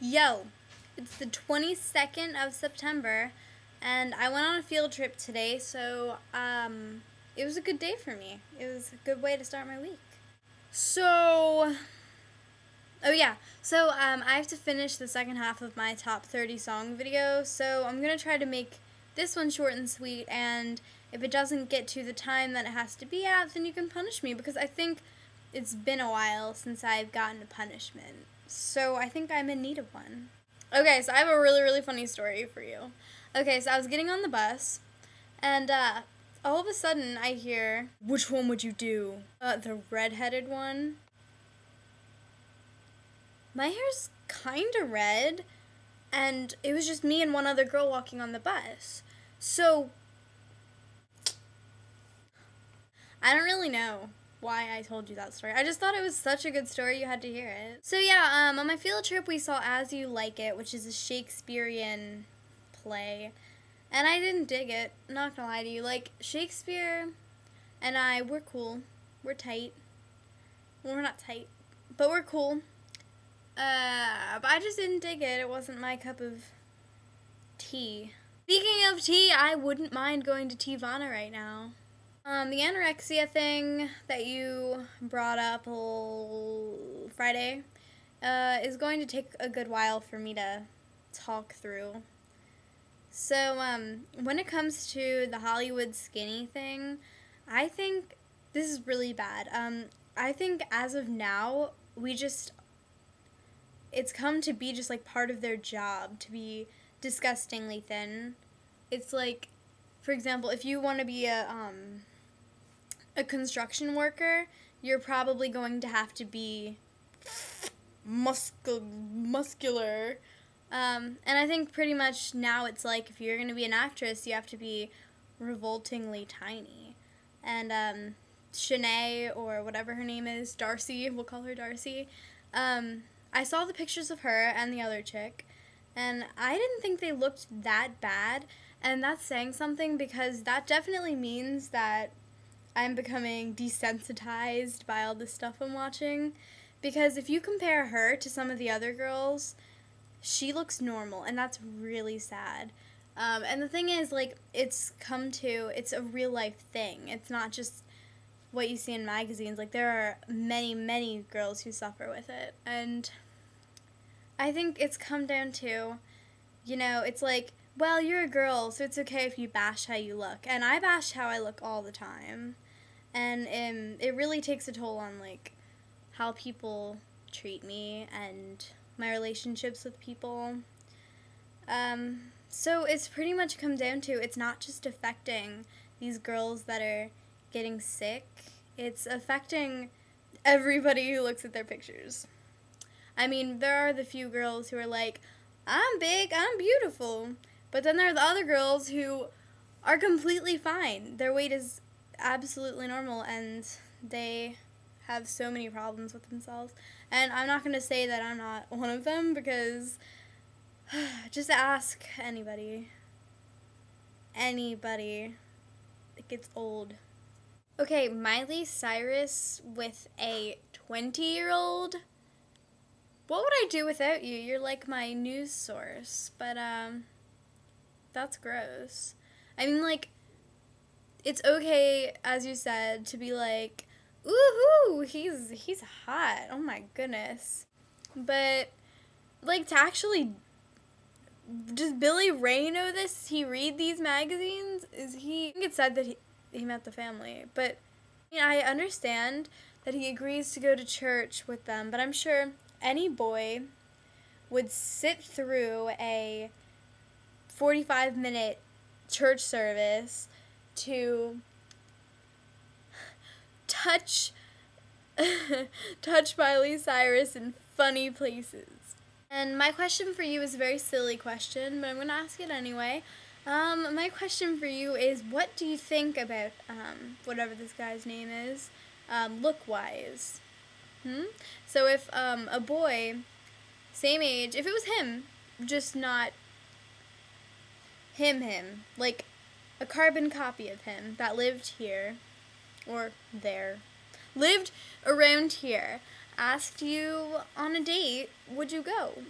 Yo, it's the 22nd of September, and I went on a field trip today, so, it was a good day for me. It was a good way to start my week. So, I have to finish the second half of my top 30 song video, so I'm gonna try to make this one short and sweet, and if it doesn't get to the time that it has to be at, then you can punish me, because I think it's been a while since I've gotten a punishment. So I think I'm in need of one. Okay, so I have a really, really funny story for you. Okay, so I was getting on the bus, and all of a sudden I hear, "Which one would you do? The red-headed one?" My hair's kinda red, and it was just me and one other girl walking on the bus. So, I don't really know why I told you that story. I just thought it was such a good story you had to hear it. So yeah, on my field trip we saw As You Like It, which is a Shakespearean play. And I didn't dig it, not gonna lie to you. Like, Shakespeare and I, we're cool. We're tight. Well, we're not tight, but we're cool. But I just didn't dig it. It wasn't my cup of tea. Speaking of tea, I wouldn't mind going to Tivana right now. The anorexia thing that you brought up Friday is going to take a good while for me to talk through. So, when it comes to the Hollywood skinny thing, I think this is really bad. I think as of now, it's come to be just like part of their job to be disgustingly thin. It's like, for example, if you want to be a construction worker, you're probably going to have to be muscular. And I think pretty much now it's like if you're going to be an actress, you have to be revoltingly tiny. And Shanae, or whatever her name is, Darcy, we'll call her Darcy, I saw the pictures of her and the other chick, and I didn't think they looked that bad, and that's saying something because that definitely means that I'm becoming desensitized by all the stuff I'm watching, because if you compare her to some of the other girls, she looks normal, and that's really sad. And the thing is, like, it's a real life thing. It's not just what you see in magazines. Like, there are many, many girls who suffer with it, and I think it's come down to, it's like, well, you're a girl, so it's okay if you bash how you look. And I bash how I look all the time. And it really takes a toll on, like, how people treat me and my relationships with people. So it's pretty much come down to, it's not just affecting these girls that are getting sick. It's affecting everybody who looks at their pictures. I mean, there are the few girls who are like, I'm big, I'm beautiful. But then there are the other girls who are completely fine. Their weight is absolutely normal, and they have so many problems with themselves. And I'm not going to say that I'm not one of them, because just ask anybody. Anybody. It gets old. Okay, Miley Cyrus with a 20-year-old. What would I do without you? You're like my news source. But, that's gross. I mean, like, it's okay, as you said, to be like, ooh, he's hot. Oh my goodness. But, like, to actually, does Billy Ray know this? Does he read these magazines? I think it said that he met the family. But, I understand that he agrees to go to church with them, but I'm sure any boy would sit through a 45-minute church service to touch Miley Cyrus in funny places. And my question for you is a very silly question, but I'm going to ask it anyway. My question for you is, what do you think about whatever this guy's name is, look-wise? So if a boy, same age, if it was him, just not him, like a carbon copy of him that lived here, or there, lived around here, asked you on a date, would you go?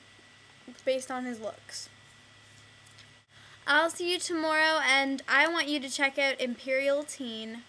based on his looks. I'll see you tomorrow, and I want you to check out Imperial Teen.